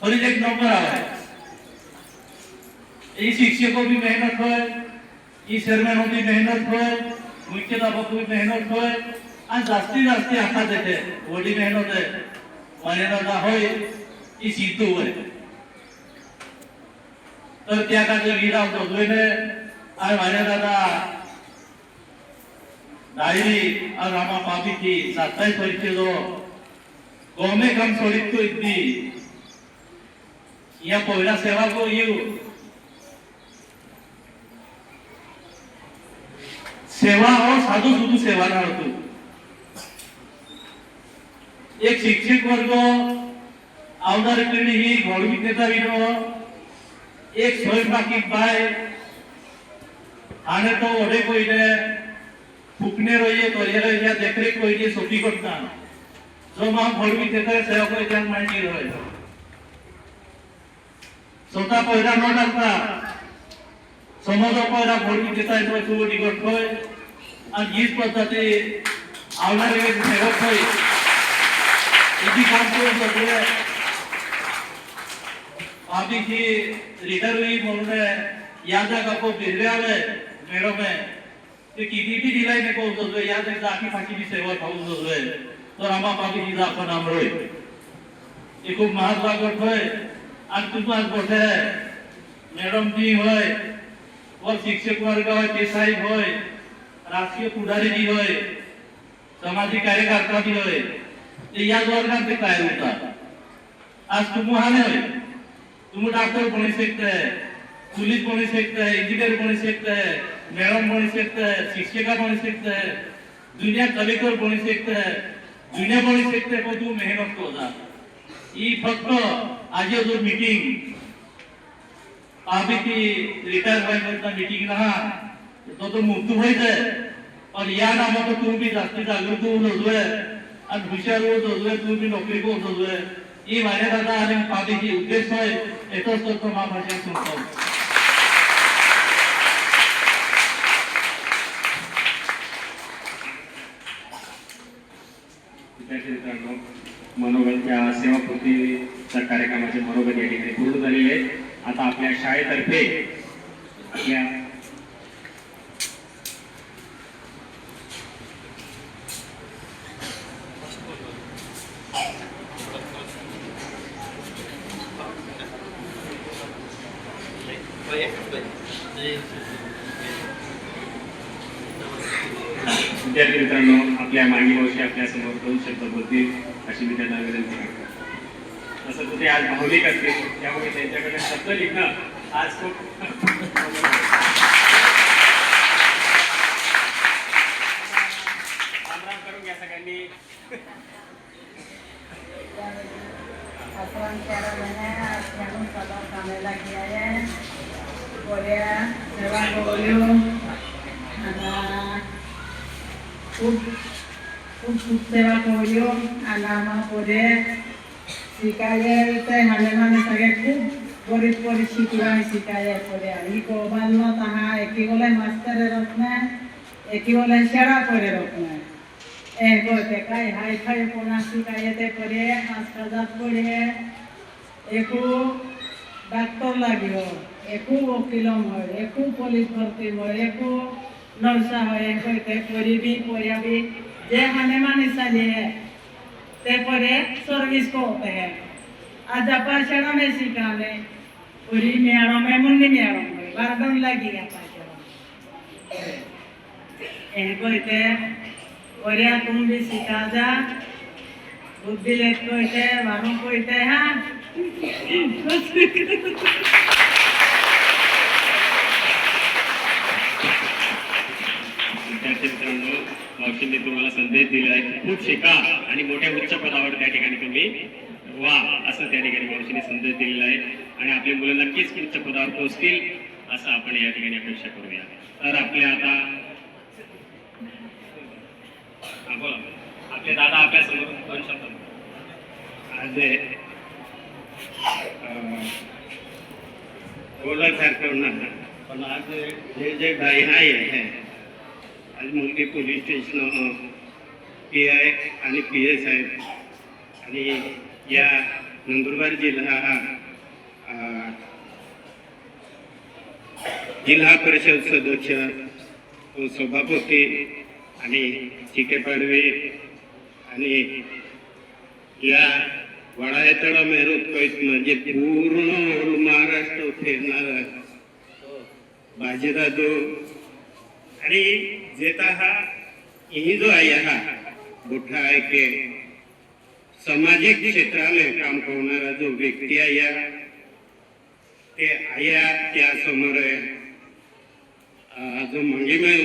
फरीच 1 नंबर आवे. ये शिक्षकों की मेहनत होय ई चेयरमैनों की मेहनत होय मुख्याध्यापकों की मेहनत होय आणि जास्ती आता देते वडी मेहनत है वाणीदादा होय ई सीतू होय तर त्या काजे वीरा जोगवेने आणि वाणीदादा डायरी और रामा पापी की 27 वर्ष जो गोमे कम सोडित तो इतनी या पहिला सेवा को येऊ सेवा और साधु सुधू सेवा ना होतो. एक शिक्षक वर्ग आवनारी पिढी ही घडवी नेता विनो एक स्वयंपाकी बाय आने तो ओढे कोईने फुकणे रोये तो या देखरेख कोईने सोपी करता जो मा घडवी नेता सेवा कोई त्यान मांडी रोय स्वतः पहिला न टाकता समाज पहिला घडवी नेता येतो सुवडी करतोय आणि हीच पद्धती आवणारे सेवक होय इथे काम करून सगळे आदि की रीडर हुई म्हणून या जागा को बिरव्यावे मॅडम ते किती बी दिलाय ने को जो या जागा आखी फाकी भी सेवा खाऊ जो तर आम्हा पाकी जी आपण आमरोय हे खूप महाग लागत होय आणि तुम्हाला मोठे मॅडम जी होय व शिक्षक वर्ग होय ते साहेब होय राजकीय पुढारी जी होय सामाजिक कार्यकर्ता जी होय ते या वर्गात ते काय होता आज तुम्हाला होय तुम डॉक्टर बनी सकते हैं, पुलिस बनी सकते हैं, इंजीनियर बनी सकते हैं, मैडम बनी सकते हैं, शिक्षिका बनी सकते हैं, दुनिया कलेक्टर बनी सकते हैं, दुनिया बनी सकते हैं, पण तू मेहनत करो जा. ही फक्त आज जो मीटिंग आम्ही ती रिटायर व्हायचा मीटिंग ना तो मुक्त व्हायचंय पण या नामात तुम्ही जास्ती जागृत होऊन होतोय आणि हुशार होत होतोय तुम्ही नोकरी होत होतोय ही माझ्या दादा आणि पाठीची उद्देश आहे येतोच तो महाभाषा संस्थान. विद्यार्थी मित्रांनो, मनोगत या सेवापूर्तीच्या कार्यक्रमाचे मनोगत या ठिकाणी पूर्ण झालेले आहे. आता आपल्या शाळेतर्फे आपल्या विद्यार्थी मित्रांनो, आपल्या मागे मावशी आपल्या समोर 2 शब्द बोलतील अशी मी त्यांना विनंती करतो. तसं तर ते आज भावनिक असतील त्यामुळे त्यांच्याकडे शब्द लिहिणं आज खूप राम करून घ्या सगळ्यांनी. खूप सेवा करू आणि आम्हा पुढे शिकायला हाणे सगळे खूप बरीच शिकला शिकायला पुढे आणि कोबालनो तहा एकी बोले मास्तर रखना एकी बोले शाळा पडे रखना एक होते काय हाय खाय कोणा शिकाय ते पडे आजकाल जात पडे एकू डाक्टर लागियो एकू वकील मळ एकू पोलीस भरती मळ एकू नर्सा হয় কইতে পরিবি পরিবি যে হানে মানে সালে ते परे सर्विस करते हैं आज पाचड़ा में सिखाने पूरी मेड़ो में मुन्नी मेड़ो में बारदन लगी गया पाचड़ा ये कहते और तुम भी सिखा जा बुद्धि ले कहते वालों कहते हाँ विद्यार्थी मित्रांनो, मावशींनी तुम्हाला संदेश दिला आहे खूप शिका आणि मोठ्या उच्च पदावर त्या ठिकाणी तुम्ही वा असं त्या ठिकाणी मावशीने संदेश दिलेला आहे आणि आपली मुलं नक्कीच उच्च पदावर पोहोचतील असं आपण या ठिकाणी अपेक्षा करूया. तर आपले आता बोला आपले दादा आपल्या समोर 2 शब्द आज बोलण्यासारखं ना पण आज जे भाई आहे आज मुलगी पोलीस स्टेशन PI आणि PS आहेत आणि या नंदुरबार जिल्हा जिल्हा परिषद सदस्य सभापती आणि चिके पाडवे आणि या वडाळ्यातळा मेहरूत कैत म्हणजे पूर्ण महाराष्ट्र फिरणारा बाजीराजो आणि जेता हा यही जो आया हा मोठा आहे के सामाजिक क्षेत्र में काम करणारा जो व्यक्ती आया ते आया त्या समोर जो मंगी में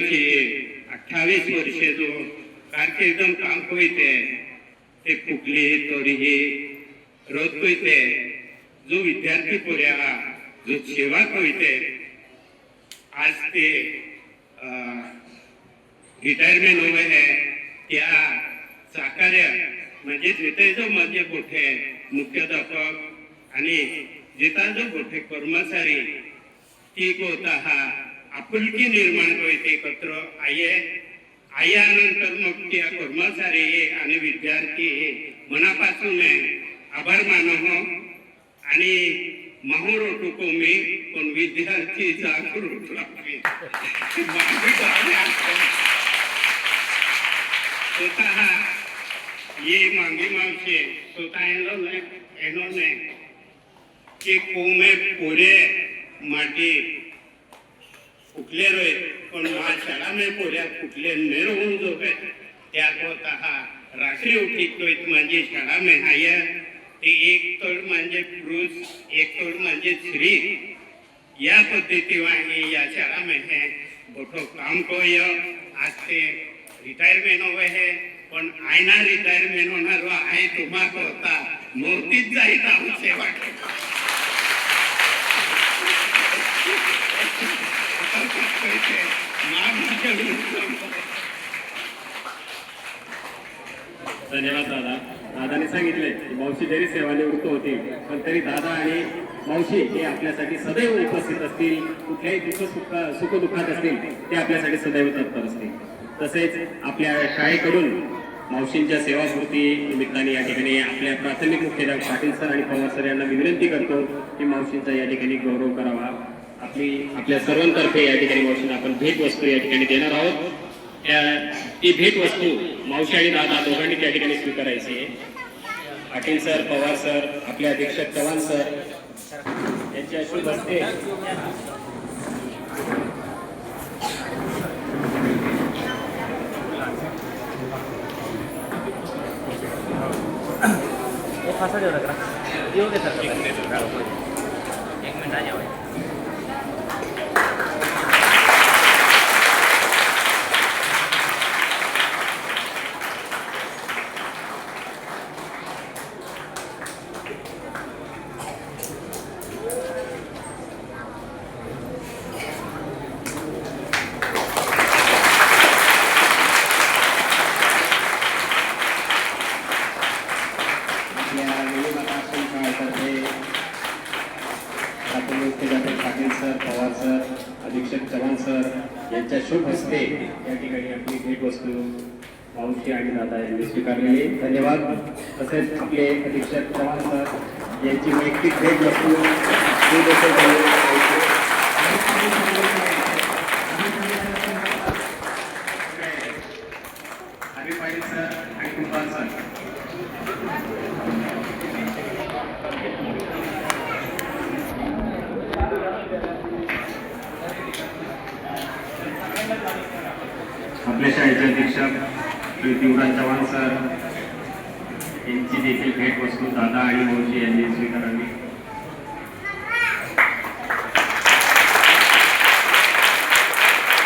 28 वर्षे जो कारकिर्दम काम कोयते ते फुकली तोरीही रोज कोयते जो विद्यार्थी पुऱ्या जो सेवा कोयते आज ते रिटायरमेंट हुए हैं त्या साकार्य म्हणजे जिथे जो माझे मोठे मुख्याध्यापक आणि जिथे जो मोठे कर्मचारी ती होता हा आपुलकी निर्माण करते एकत्र आयानंतर मग त्या कर्मचारी आणि विद्यार्थी मनापासून आभार मानो आणि माहूर टुको मी पण विद्यार्थी जागरूक लागते स्वतः ये मांगी मावशी स्वतः इन्होंने कि कोमे पूरे माटी फुकले रहे पण शाळा में पूरे फुकले नेर होऊन जो है त्या होता हा रात्री उठी तो माझी शाळा में आया ते एक तोड म्हणजे पुरुष, एक तोड म्हणजे स्त्री. या पद्धतीवर आम्ही या शाळामध्ये मोठं काम करूया. आज ते रिटायरमेंट हवं आहे, पण आयना रिटायरमेंट होणार आहे तुम्हाला होता मूर्तीच जायचं आहोत सेवा धन्यवाद दादा. दादाने सांगितले की मावशी जरी सेवानिवृत्त होतील पण तरी दादा आणि मावशी हे आपल्यासाठी सदैव उपस्थित असतील. कुठल्याही सुखदुःखात असतील ते आपल्यासाठी सदैव तत्पर असतील. तसेच आपल्या शाळेकडून मावशींच्या सेवापूर्ती निमित्ताने या ठिकाणी आपल्या प्राथमिक मुख्याध्यापक पाटील सर आणि पवार सर यांना मी विनंती करतो की मावशींचा या ठिकाणी गौरव करावा. आपल्या सर्वांतर्फे या ठिकाणी मावशींना आपण भेट वस्तू या ठिकाणी देणार आहोत. ती भेट वस्तू मावशी आणि दादा दोघांनी त्या ठिकाणी स्वीकारायची आहे. पाटील सर, पवार सर, आपले अधीक्षक चव्हाण सर यांच्या शुभ हस्ते पाटील सर, पवार सर, अधीक्षक चव्हाण सर यांच्या शुभ हस्ते या ठिकाणी आपली भेट वस्तू मावशी आणि दादा यांनी स्वीकारलेली. धन्यवाद. तसेच आपले अधीक्षक चव्हाण सर यांची वैयक्तिक भेट वस्तू पाटील सर आणि कुंभार सर आपल्या शाळेचे अधीक्षक श्री युवराज चव्हाण सर यांची देखील भेट वस्तू दादा आणि मावशी यांनी स्वीकारावी.